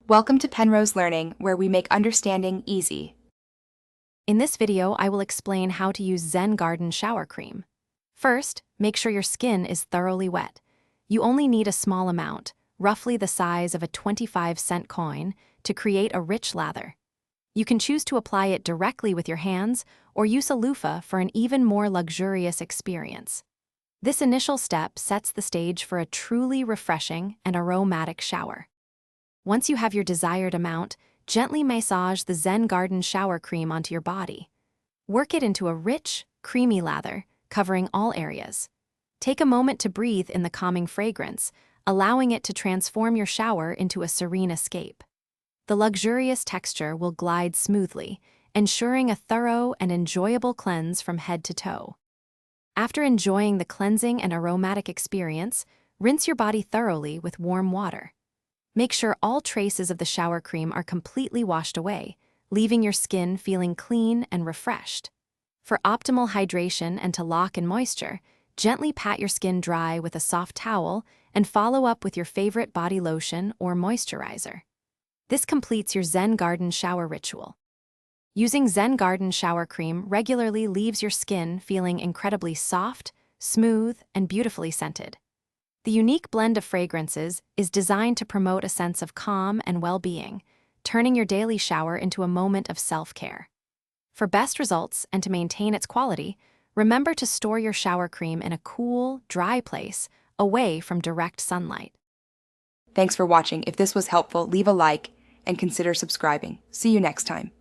Welcome to Penrose Learning, where we make understanding easy. In this video, I will explain how to use Zen Garden shower cream. First, make sure your skin is thoroughly wet. You only need a small amount, roughly the size of a 25-cent coin, to create a rich lather. You can choose to apply it directly with your hands or use a loofah for an even more luxurious experience. This initial step sets the stage for a truly refreshing and aromatic shower. Once you have your desired amount, gently massage the Zen Garden shower cream onto your body. Work it into a rich, creamy lather, covering all areas. Take a moment to breathe in the calming fragrance, allowing it to transform your shower into a serene escape. The luxurious texture will glide smoothly, ensuring a thorough and enjoyable cleanse from head to toe. After enjoying the cleansing and aromatic experience, rinse your body thoroughly with warm water. Make sure all traces of the shower cream are completely washed away, leaving your skin feeling clean and refreshed. For optimal hydration and to lock in moisture, gently pat your skin dry with a soft towel and follow up with your favorite body lotion or moisturizer. This completes your Zen Garden shower ritual. Using Zen Garden shower cream regularly leaves your skin feeling incredibly soft, smooth, and beautifully scented. The unique blend of fragrances is designed to promote a sense of calm and well-being, turning your daily shower into a moment of self-care. For best results and to maintain its quality, remember to store your shower cream in a cool, dry place away from direct sunlight. Thanks for watching. If this was helpful, leave a like and consider subscribing. See you next time.